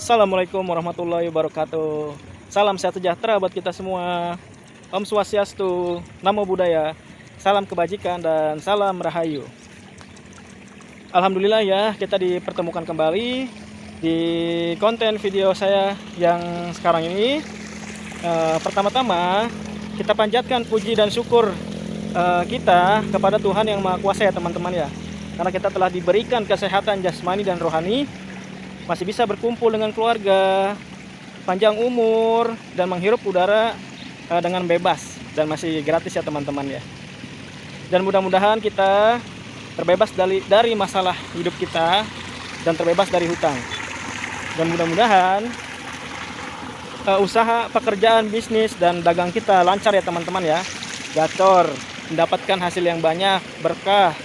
Assalamualaikum warahmatullahi wabarakatuh. Salam sehat sejahtera buat kita semua. Om Swastiastu, Namo Buddhaya, salam kebajikan dan salam rahayu. Alhamdulillah ya, kita dipertemukan kembali di konten video saya yang sekarang ini. Pertama-tama kita panjatkan puji dan syukur kita kepada Tuhan yang Maha Kuasa ya teman-teman ya. Karena kita telah diberikan kesehatan jasmani dan rohani, masih bisa berkumpul dengan keluarga, panjang umur, dan menghirup udara dengan bebas, dan masih gratis ya teman-teman ya. Dan mudah-mudahan kita terbebas dari masalah hidup kita dan terbebas dari hutang. Dan mudah-mudahan usaha, pekerjaan, bisnis, dan dagang kita lancar ya teman-teman ya. Gacor, mendapatkan hasil yang banyak, berkah,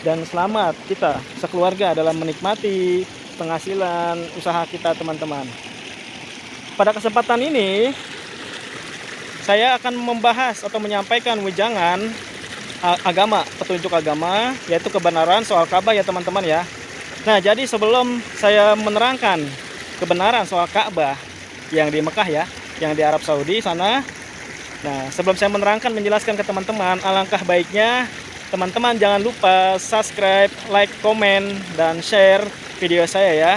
dan selamat kita sekeluarga dalam menikmati penghasilan usaha kita teman-teman. Pada kesempatan ini saya akan membahas atau menyampaikan wejangan agama, petunjuk agama, yaitu kebenaran soal Ka'bah ya teman-teman ya. Nah, jadi sebelum saya menerangkan kebenaran soal Ka'bah yang di Mekah ya, yang di Arab Saudi sana. Nah, sebelum saya menerangkan, menjelaskan ke teman-teman, alangkah baiknya teman-teman jangan lupa subscribe, like, komen, dan share video saya ya.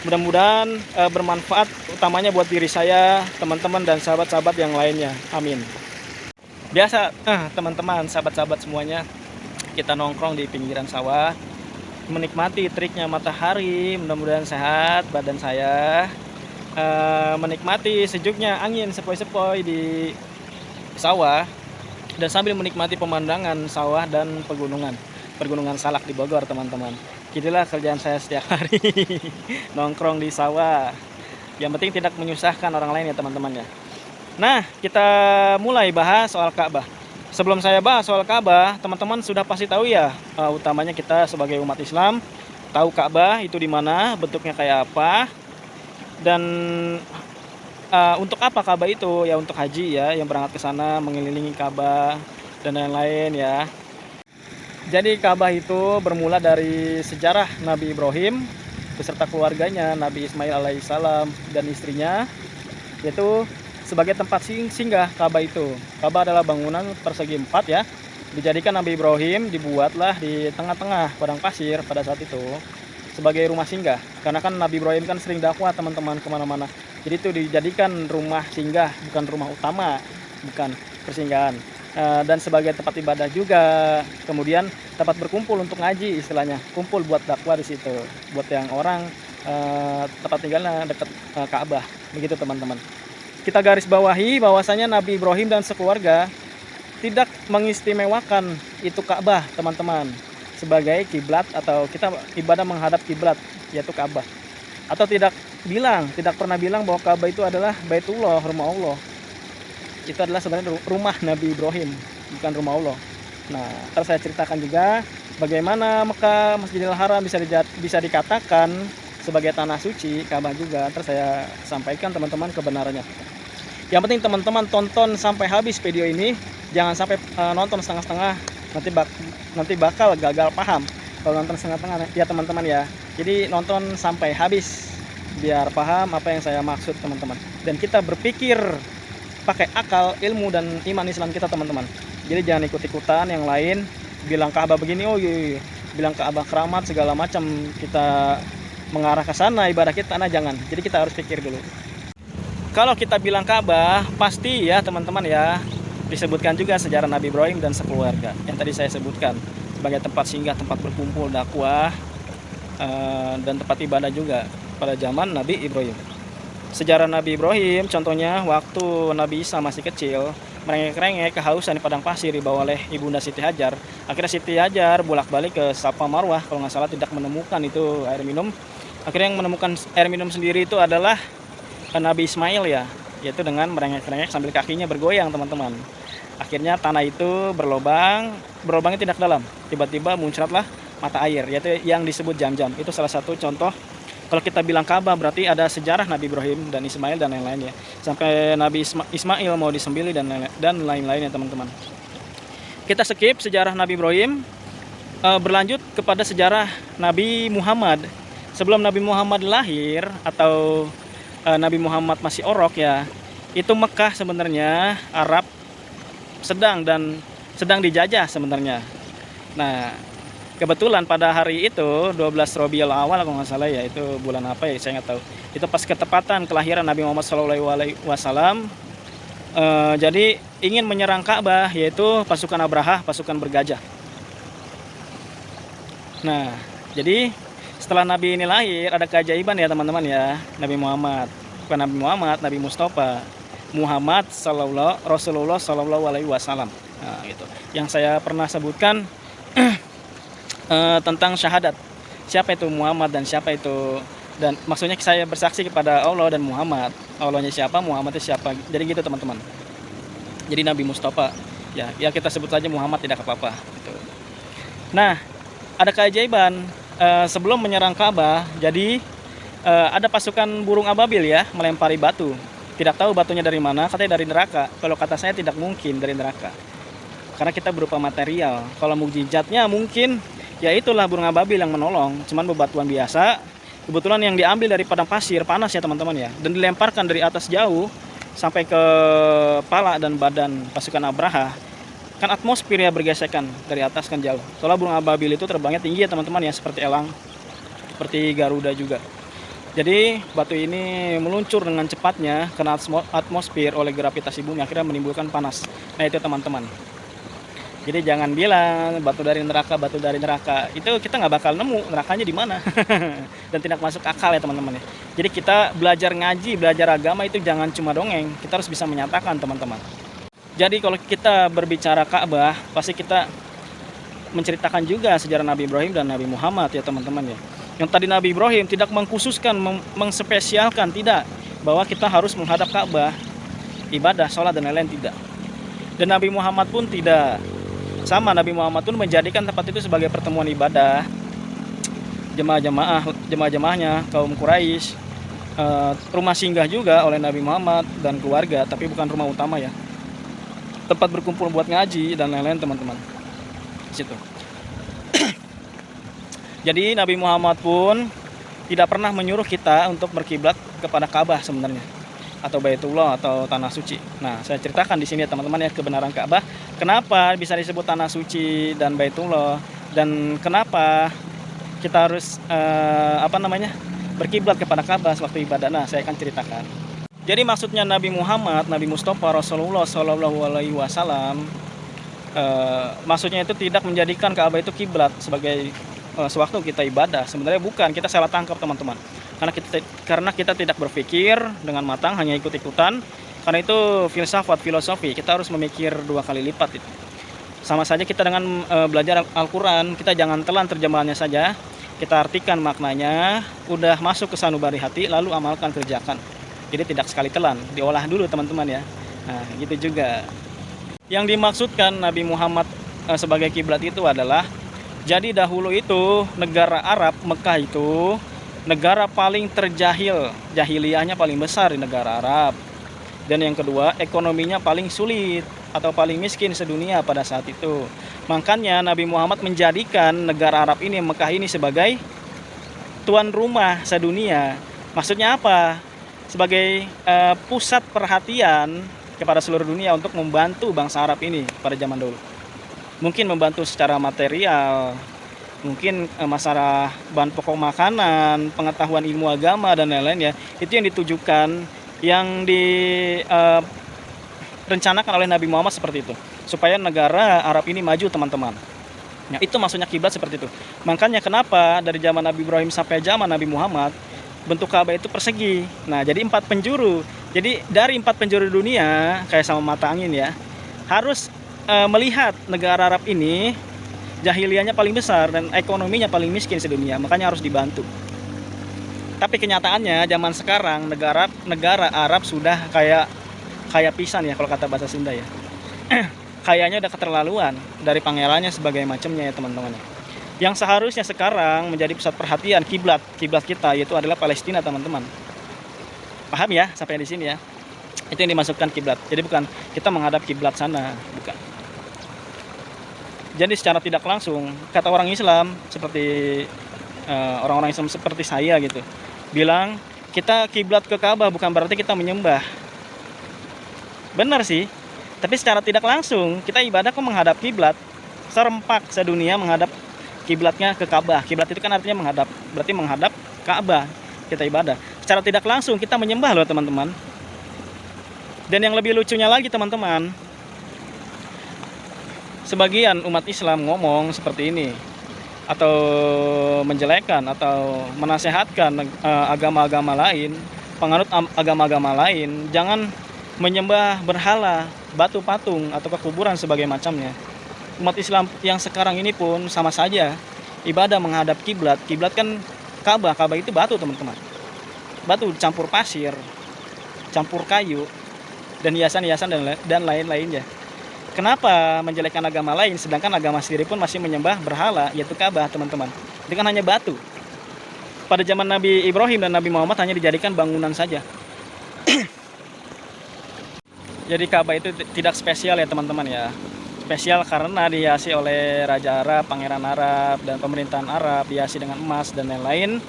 Mudah-mudahan bermanfaat, utamanya buat diri saya, teman-teman, dan sahabat-sahabat yang lainnya. Amin. Biasa teman-teman, sahabat-sahabat semuanya, kita nongkrong di pinggiran sawah, menikmati teriknya matahari, mudah-mudahan sehat badan saya, menikmati sejuknya angin sepoi-sepoi di sawah, dan sambil menikmati pemandangan sawah dan Pergunungan Salak di Bogor teman-teman. Inilah kerjaan saya setiap hari. Nongkrong di sawah. Yang penting tidak menyusahkan orang lain ya teman-teman ya. Nah, kita mulai bahas soal Ka'bah. Sebelum saya bahas soal Ka'bah, teman-teman sudah pasti tahu ya, utamanya kita sebagai umat Islam tahu Ka'bah itu di mana, bentuknya kayak apa, dan untuk apa Ka'bah itu? Ya untuk haji ya, yang berangkat ke sana mengelilingi Ka'bah dan lain-lain ya. Jadi Ka'bah itu bermula dari sejarah Nabi Ibrahim beserta keluarganya, Nabi Ismail alaihissalam dan istrinya, yaitu sebagai tempat singgah Ka'bah itu. Ka'bah adalah bangunan persegi 4 ya. Dijadikan Nabi Ibrahim, dibuatlah di tengah-tengah padang pasir pada saat itu sebagai rumah singgah. Karena kan Nabi Ibrahim kan sering dakwah teman-teman kemana-mana. Jadi itu dijadikan rumah singgah, bukan rumah utama, bukan persinggahan. Dan sebagai tempat ibadah juga, kemudian tempat berkumpul untuk ngaji istilahnya, kumpul buat dakwah di situ, buat yang orang tempat tinggalnya dekat Ka'bah, begitu teman-teman. Kita garis bawahi bahwasanya Nabi Ibrahim dan sekeluarga tidak mengistimewakan itu Ka'bah teman-teman sebagai kiblat, atau kita ibadah menghadap kiblat yaitu Ka'bah, atau tidak pernah bilang bahwa Ka'bah itu adalah Baitullah, rumah Allah. Itu adalah sebenarnya rumah Nabi Ibrahim, bukan rumah Allah. Nah, ntar saya ceritakan juga bagaimana Mekah, Masjidil Haram bisa dikatakan sebagai tanah suci, Ka'bah juga. Ntar saya sampaikan teman-teman kebenarannya. Yang penting teman-teman tonton sampai habis video ini, jangan sampai nonton setengah-setengah, nanti bakal gagal paham kalau nonton setengah-setengah ya teman-teman ya. Jadi nonton sampai habis biar paham apa yang saya maksud teman-teman, dan kita berpikir pakai akal, ilmu, dan iman Islam kita teman-teman. Jadi jangan ikut-ikutan yang lain bilang Ka'bah begini, oh iya, bilang Ka'bah keramat segala macam, kita mengarah ke sana ibadah kita. Nah jangan. Jadi kita harus pikir dulu. Kalau kita bilang Ka'bah, pasti ya teman-teman ya, disebutkan juga sejarah Nabi Ibrahim dan sekeluarga yang tadi saya sebutkan sebagai tempat singgah, tempat berkumpul, dakwah, dan tempat ibadah juga pada zaman Nabi Ibrahim. Sejarah Nabi Ibrahim, contohnya waktu Nabi Isa masih kecil, merengek-rengek kehausan di padang pasir dibawa oleh Ibunda Siti Hajar. Akhirnya Siti Hajar bolak-balik ke Safa Marwah, kalau nggak salah, tidak menemukan itu air minum. Akhirnya yang menemukan air minum sendiri itu adalah Nabi Ismail ya, yaitu dengan merengek-rengek sambil kakinya bergoyang teman-teman. Akhirnya tanah itu berlubangnya tidak dalam, tiba-tiba muncratlah mata air, yaitu yang disebut Zam-Zam. Itu salah satu contoh. Kalau kita bilang Ka'bah berarti ada sejarah Nabi Ibrahim dan Ismail dan lain-lain ya. Sampai Nabi Ismail mau disembelih dan lain-lain ya teman-teman. Kita skip sejarah Nabi Ibrahim, berlanjut kepada sejarah Nabi Muhammad. Sebelum Nabi Muhammad lahir atau Nabi Muhammad masih orok ya, itu Mekah sebenarnya Arab sedang dijajah sebenarnya. Nah, kebetulan pada hari itu 12 Rabiul Awal kalau nggak salah ya, itu bulan apa ya saya nggak tahu. Itu pas ketepatan kelahiran Nabi Muhammad SAW. Jadi ingin menyerang Ka'bah, yaitu pasukan Abrahah, pasukan bergajah. Nah, jadi setelah Nabi ini lahir ada keajaiban ya teman-teman ya. Nabi Muhammad, bukan Nabi Muhammad, Nabi Mustafa Muhammad Rasulullah Sallallahu Alaihi Wasallam. Nah, gitu. Yang saya pernah sebutkan tentang syahadat. Siapa itu Muhammad dan siapa itu, dan maksudnya saya bersaksi kepada Allah dan Muhammad. Allahnya siapa, Muhammadnya siapa. Jadi gitu teman-teman. Jadi Nabi Mustafa ya kita sebut saja Muhammad, tidak apa-apa gitu. Nah, ada keajaiban sebelum menyerang Ka'bah. Jadi ada pasukan burung ababil ya melempari batu. Tidak tahu batunya dari mana, katanya dari neraka. Kalau kata saya tidak mungkin dari neraka, karena kita berupa material. Kalau mukjizatnya mungkin ya itulah burung ababil yang menolong. Cuman bebatuan biasa. Kebetulan yang diambil dari padang pasir panas ya teman-teman ya, dan dilemparkan dari atas jauh sampai ke kepala dan badan pasukan Abraha. Kan atmosfer ya bergesekan dari atas kan jauh. Soalnya burung ababil itu terbangnya tinggi ya teman-teman ya, seperti elang, seperti Garuda juga. Jadi batu ini meluncur dengan cepatnya kena atmosfer oleh gravitasi bumi, akhirnya menimbulkan panas. Nah itu teman-teman. Jadi jangan bilang batu dari neraka. Itu kita nggak bakal nemu nerakanya di mana. Dan tidak masuk akal ya teman-teman ya. Jadi kita belajar ngaji, belajar agama itu jangan cuma dongeng. Kita harus bisa menyatakan teman-teman. Jadi kalau kita berbicara Ka'bah, pasti kita menceritakan juga sejarah Nabi Ibrahim dan Nabi Muhammad ya teman-teman ya. Yang tadi Nabi Ibrahim tidak mengkhususkan, mengspesialkan, tidak, bahwa kita harus menghadap Ka'bah, ibadah, sholat dan lain-lain, tidak. Dan Nabi Muhammad pun tidak. Sama, Nabi Muhammad pun menjadikan tempat itu sebagai pertemuan ibadah jemaah-jemaahnya kaum Quraisy, rumah singgah juga oleh Nabi Muhammad dan keluarga, tapi bukan rumah utama ya, tempat berkumpul buat ngaji dan lain-lain teman-teman di situ. Jadi Nabi Muhammad pun tidak pernah menyuruh kita untuk berkiblat kepada Ka'bah sebenarnya, atau Baitullah atau tanah suci. Nah, saya ceritakan di sini ya teman-teman ya kebenaran Ka'bah. Kenapa bisa disebut tanah suci dan Baitullah, dan kenapa kita harus berkiblat kepada Ka'bah waktu ibadah. Nah, saya akan ceritakan. Jadi maksudnya Nabi Muhammad, Nabi Mustafa Rasulullah Sallallahu Alaihi Wasallam, maksudnya itu tidak menjadikan Ka'bah itu kiblat sebagai sewaktu kita ibadah. Sebenarnya bukan, kita salah tangkap teman-teman. Karena kita tidak berpikir dengan matang, hanya ikut-ikutan. Karena itu filosofi, kita harus memikir 2 kali lipat itu. Sama saja kita dengan belajar Al-Quran, kita jangan telan terjemahannya saja, kita artikan maknanya, udah masuk ke sanubari hati, lalu amalkan, kerjakan. Jadi tidak sekali telan, diolah dulu teman-teman ya. Nah gitu juga. Yang dimaksudkan Nabi Muhammad sebagai kiblat itu adalah, jadi dahulu itu negara Arab, Mekah itu negara paling terjahil, jahiliyahnya paling besar di negara Arab. Dan yang kedua, ekonominya paling sulit atau paling miskin sedunia pada saat itu. Makanya Nabi Muhammad menjadikan negara Arab ini, Mekah ini, sebagai tuan rumah sedunia. Maksudnya apa? Sebagai pusat perhatian kepada seluruh dunia untuk membantu bangsa Arab ini pada zaman dulu. Mungkin membantu secara material, mungkin masalah bahan pokok makanan, pengetahuan ilmu agama dan lain-lain ya. Itu yang ditujukan, yang direncanakan oleh Nabi Muhammad seperti itu, supaya negara Arab ini maju teman-teman. Nah, itu maksudnya kiblat seperti itu. Makanya kenapa dari zaman Nabi Ibrahim sampai zaman Nabi Muhammad bentuk Ka'bah itu persegi. Nah, jadi 4 penjuru. Jadi dari 4 penjuru dunia, kayak sama mata angin ya, harus melihat negara Arab ini jahiliyahnya paling besar dan ekonominya paling miskin sedunia, makanya harus dibantu. Tapi kenyataannya zaman sekarang negara Arab sudah kayak pisan ya kalau kata bahasa Sunda ya. Kayaknya udah keterlaluan dari pangerannya sebagai macamnya ya teman-teman. Yang seharusnya sekarang menjadi pusat perhatian kiblat kita, yaitu adalah Palestina teman-teman. Paham ya sampai di sini ya? Itu yang dimasukkan kiblat. Jadi bukan kita menghadap kiblat sana, bukan. Jadi secara tidak langsung kata orang Islam seperti orang-orang Islam seperti saya gitu, bilang Kita kiblat ke Ka'bah bukan berarti kita menyembah. Benar sih, tapi secara tidak langsung kita ibadah kok menghadap kiblat. Serempak sedunia menghadap kiblatnya ke Ka'bah. Kiblat itu kan artinya menghadap, berarti menghadap Ka'bah kita ibadah. Secara tidak langsung kita menyembah loh teman-teman. Dan yang lebih lucunya lagi teman-teman, sebagian umat Islam ngomong seperti ini, atau menjelekkan atau menasehatkan agama-agama lain, penganut agama-agama lain, jangan menyembah berhala, batu patung atau kuburan sebagai macamnya. Umat Islam yang sekarang ini pun sama saja ibadah menghadap kiblat. Kiblat kan Ka'bah, Ka'bah itu batu teman-teman. Batu campur pasir, campur kayu, dan hiasan-hiasan dan lain-lainnya. Kenapa menjelekkan agama lain sedangkan agama sendiri pun masih menyembah berhala, yaitu Ka'bah teman-teman. Itu kan hanya batu. Pada zaman Nabi Ibrahim dan Nabi Muhammad hanya dijadikan bangunan saja. Jadi Ka'bah itu tidak spesial ya teman-teman ya. Spesial karena dihiasi oleh Raja Arab, Pangeran Arab, dan pemerintahan Arab, dihiasi dengan emas dan lain-lain.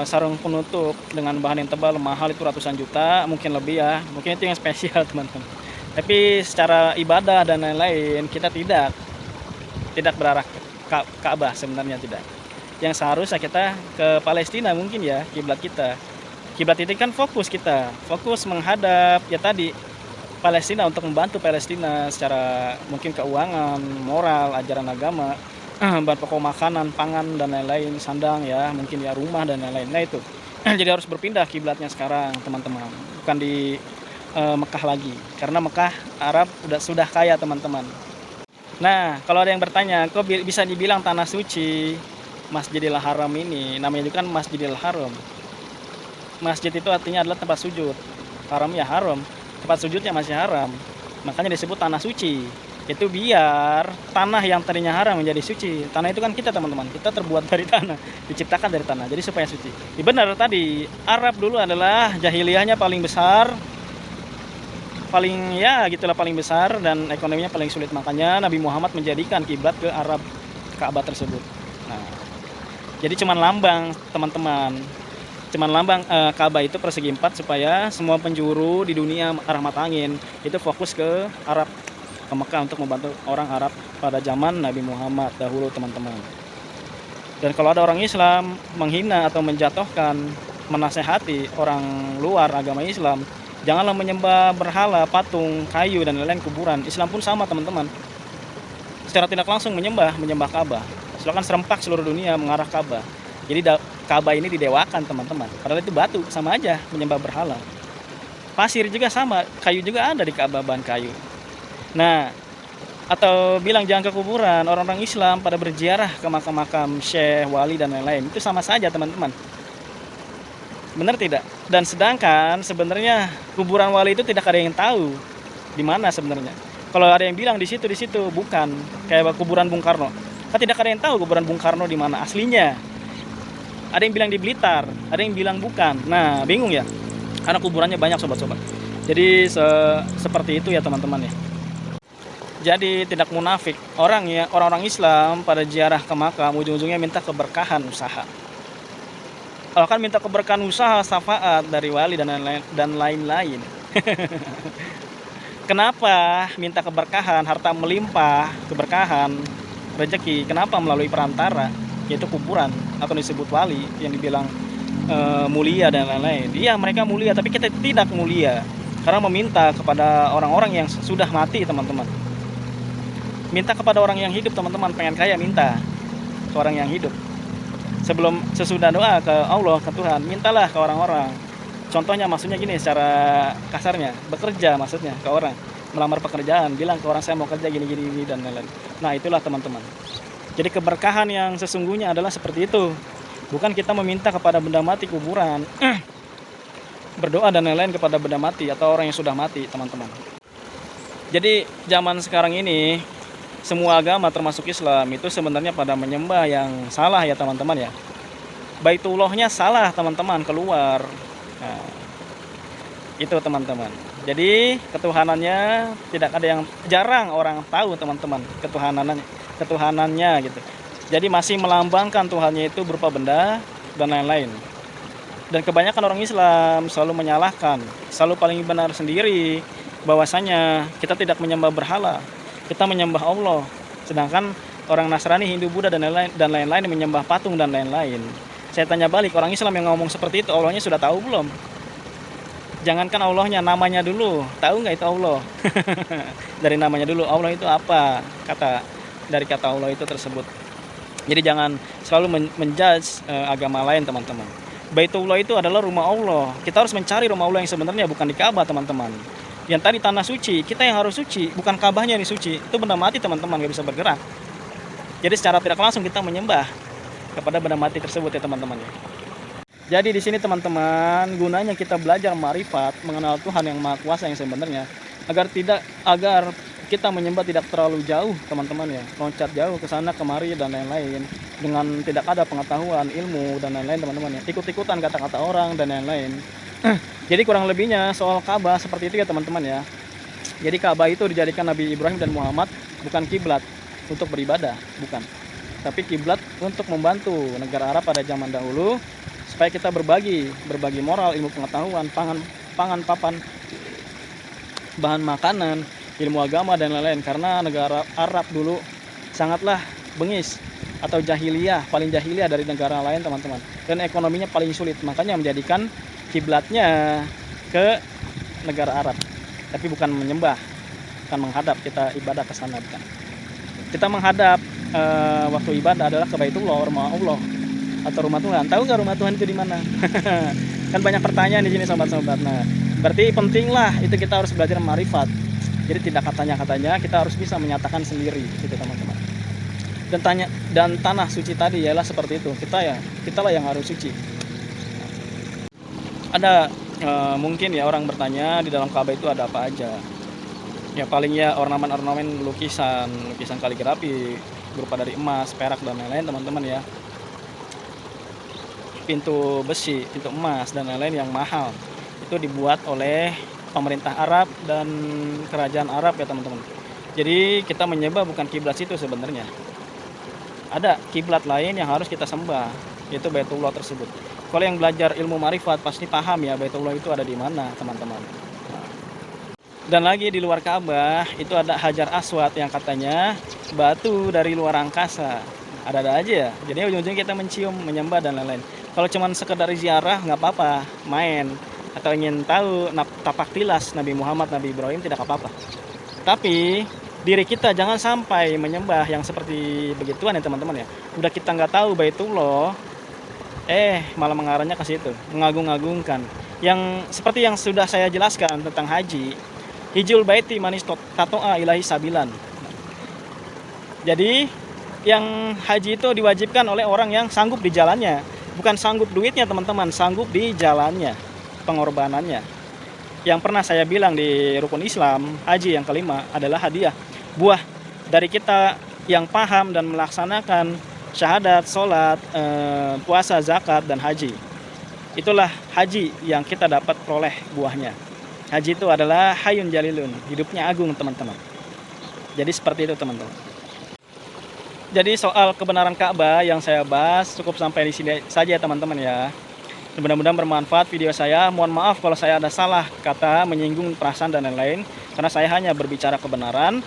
Sarung penutup dengan bahan yang tebal, mahal itu ratusan juta, mungkin lebih ya. Mungkin itu yang spesial teman-teman. Tapi secara ibadah dan lain-lain kita tidak berarah ke Ka'bah sebenarnya, tidak. Yang seharusnya kita ke Palestina mungkin ya, kiblat kita. Kiblat itu kan fokus kita, fokus menghadap ya tadi Palestina, untuk membantu Palestina secara mungkin keuangan, moral, ajaran agama, bahan pokok makanan, pangan dan lain-lain, sandang ya, mungkin ya rumah dan lain-lain. Nah itu. Jadi harus berpindah kiblatnya sekarang, teman-teman. Bukan di Mekah lagi. Karena Mekah Arab sudah kaya, teman-teman. Nah, kalau ada yang bertanya, kok bisa dibilang tanah suci Masjidil Haram ini? Namanya juga kan Masjidil Haram. Masjid itu artinya adalah tempat sujud. Haram ya haram. Tempat sujudnya masih haram. Makanya disebut tanah suci. Itu biar tanah yang tadinya haram menjadi suci. Tanah itu kan kita, teman-teman. Kita terbuat dari tanah, diciptakan dari tanah. Jadi supaya suci. Ya benar tadi, Arab dulu adalah jahiliyahnya paling besar, paling ya gitulah paling besar, dan ekonominya paling sulit. Makanya Nabi Muhammad menjadikan kiblat ke Arab, Ka'bah tersebut. Nah, jadi cuman lambang, teman-teman. Cuman lambang Ka'bah itu persegi 4 supaya semua penjuru di dunia arah mata angin itu fokus ke Arab, ke Mekah untuk membantu orang Arab pada zaman Nabi Muhammad dahulu, teman-teman. Dan kalau ada orang Islam menghina atau menjatuhkan, menasehati orang luar agama Islam, janganlah menyembah berhala, patung, kayu dan lain-lain, kuburan. Islam pun sama, teman-teman. Secara tidak langsung menyembah Ka'bah. Silakan serempak seluruh dunia mengarah Ka'bah. Jadi Ka'bah ini didewakan, teman-teman. Padahal itu batu, sama aja menyembah berhala. Pasir juga sama, kayu juga ada di Ka'bah, bahan kayu. Nah, atau bilang jangan ke kuburan, orang-orang Islam pada berziarah ke makam-makam syekh, wali dan lain-lain. Itu sama saja, teman-teman. Benar tidak? Dan sedangkan sebenarnya kuburan wali itu tidak ada yang tahu di mana sebenarnya. Kalau ada yang bilang di situ bukan, kayak kuburan Bung Karno. Kan tidak ada yang tahu kuburan Bung Karno di mana aslinya. Ada yang bilang di Blitar, ada yang bilang bukan. Nah, bingung ya. Karena kuburannya banyak, sobat-sobat. Jadi seperti itu ya, teman-teman ya. Jadi tidak munafik orang-orang Islam pada ziarah ke makam ujung-ujungnya minta keberkahan usaha. Kalau kan minta keberkahan usaha, syafaat dari wali dan lain-lain. Kenapa minta keberkahan, harta melimpah, keberkahan, rezeki? Kenapa melalui perantara, yaitu kuburan atau disebut wali yang dibilang mulia dan lain-lain. Iya, mereka mulia, tapi kita tidak mulia karena meminta kepada orang-orang yang sudah mati, teman-teman. Minta kepada orang yang hidup, teman-teman. Pengen kaya, minta ke orang yang hidup. Sesudah doa ke Allah, ke Tuhan, mintalah ke orang-orang. Contohnya, maksudnya gini, secara kasarnya, bekerja maksudnya ke orang, melamar pekerjaan, bilang ke orang saya mau kerja gini dan lain-lain. Nah, itulah, teman-teman. Jadi keberkahan yang sesungguhnya adalah seperti itu. Bukan kita meminta kepada benda mati, kuburan, berdoa dan lain-lain kepada benda mati atau orang yang sudah mati, teman-teman. Jadi zaman sekarang ini semua agama termasuk Islam itu sebenarnya pada menyembah yang salah ya, teman-teman ya. Baitullahnya salah, teman-teman, keluar. Nah, itu, teman-teman. Jadi ketuhanannya tidak ada yang, jarang orang tahu, teman-teman, ketuhanannya gitu. Jadi masih melambangkan Tuhannya itu berupa benda dan lain-lain. Dan kebanyakan orang Islam selalu menyalahkan, selalu paling benar sendiri, bahwasanya kita tidak menyembah berhala, kita menyembah Allah. Sedangkan orang Nasrani, Hindu, Buddha dan lain-lain menyembah patung dan lain-lain. Saya tanya balik, orang Islam yang ngomong seperti itu Allahnya sudah tahu belum? Jangankan Allahnya, namanya dulu, tahu nggak itu Allah? Dari namanya dulu, Allah itu apa? Dari kata Allah itu tersebut. Jadi jangan selalu menjudge agama lain, teman-teman. Baitullah itu adalah rumah Allah. Kita harus mencari rumah Allah yang sebenarnya, bukan di Ka'bah, teman-teman. Yang tadi tanah suci, kita yang harus suci, bukan Ka'bahnya yang suci. Itu benda mati, teman-teman, nggak bisa bergerak. Jadi secara tidak langsung kita menyembah kepada benda mati tersebut ya, teman-teman. Jadi di sini, teman-teman, gunanya kita belajar ma'rifat, mengenal Tuhan yang Maha Kuasa yang sebenarnya, agar kita menyembah tidak terlalu jauh, teman-teman ya, loncat jauh ke sana kemari dan lain-lain dengan tidak ada pengetahuan, ilmu dan lain-lain, teman-teman ya, ikut-ikutan kata-kata orang dan lain-lain. Jadi kurang lebihnya soal Ka'bah seperti itu ya, teman-teman ya. Jadi Ka'bah itu dijadikan Nabi Ibrahim dan Muhammad bukan kiblat untuk beribadah, bukan, tapi kiblat untuk membantu negara Arab pada zaman dahulu supaya kita berbagi moral, ilmu pengetahuan, pangan papan, bahan makanan, ilmu agama dan lain-lain. Karena negara Arab dulu sangatlah bengis atau jahiliyah, paling jahiliyah dari negara lain, teman-teman, dan ekonominya paling sulit, makanya menjadikan kiblatnya ke negara Arab, tapi bukan menyembah, bukan menghadap kita ibadah ke sana, bukan. Kita menghadap waktu ibadah adalah ke Baitullah, rumah Allah atau rumah Tuhan. Tahu nggak rumah Tuhan itu di mana? Kan banyak pertanyaan di sini, sobat-sobat. Nah, berarti pentinglah itu kita harus belajar ma'rifat. Jadi tidak katanya, kita harus bisa menyatakan sendiri, gitu, teman-teman. Dan tanah suci tadi ialah seperti itu. Kitalah yang harus suci. Ada mungkin ya orang bertanya, di dalam Ka'bah itu ada apa aja? Ya paling ya ornamen lukisan kaligrafi berupa dari emas, perak dan lain-lain, teman-teman ya. Pintu besi, pintu emas dan lain-lain yang mahal. Itu dibuat oleh pemerintah Arab dan kerajaan Arab ya, teman-teman. Jadi kita menyembah bukan kiblat situ sebenarnya. Ada kiblat lain yang harus kita sembah, yaitu Baitullah tersebut. Kalau yang belajar ilmu ma'rifat pasti paham ya Baitullah itu ada di mana, teman-teman. Dan lagi di luar Ka'bah itu ada Hajar Aswad yang katanya batu dari luar angkasa. Ada aja ya. Jadi ujung-ujungnya kita mencium, menyembah dan lain-lain. Kalau cuma sekedar ziarah nggak apa-apa, main atau ingin tahu tapak tilas Nabi Muhammad, Nabi Ibrahim, tidak apa-apa. Tapi diri kita jangan sampai menyembah yang seperti begituan ya, teman-teman ya. Udah kita nggak tahu Baitullah, malah mengarahnya ke situ, mengagung-agungkan. Yang seperti yang sudah saya jelaskan tentang haji, hijul baiti manis tato'a ilahi sabilan. Jadi yang haji itu diwajibkan oleh orang yang sanggup di jalannya, bukan sanggup duitnya, teman-teman, sanggup di jalannya, pengorbanannya. Yang pernah saya bilang di rukun Islam, haji yang kelima adalah hadiah, buah dari kita yang paham dan melaksanakan syahadat, sholat, puasa, zakat, dan haji. Itulah haji yang kita dapat peroleh buahnya. Haji itu adalah hayun jalilun, hidupnya agung, teman-teman. Jadi seperti itu, teman-teman. Jadi soal kebenaran Ka'bah yang saya bahas cukup sampai di sini saja, teman-teman ya. Mudah-mudahan bermanfaat video saya. Mohon maaf kalau saya ada salah kata, menyinggung perasaan dan lain-lain, karena saya hanya berbicara kebenaran.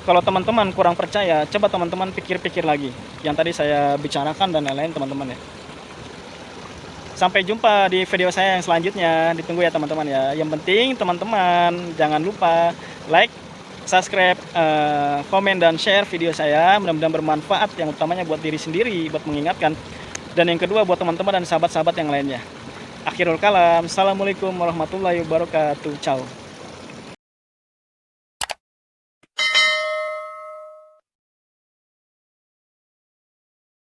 Kalau teman-teman kurang percaya, coba teman-teman pikir-pikir lagi yang tadi saya bicarakan dan lain-lain, teman-teman ya. Sampai jumpa di video saya yang selanjutnya. Ditunggu ya, teman-teman ya. Yang penting teman-teman jangan lupa like, subscribe, komen dan share video saya. Mudah-mudahan bermanfaat, yang utamanya buat diri sendiri, buat mengingatkan, dan yang kedua buat teman-teman dan sahabat-sahabat yang lainnya. Akhirul kalam, assalamualaikum warahmatullahi wabarakatuh. Ciao.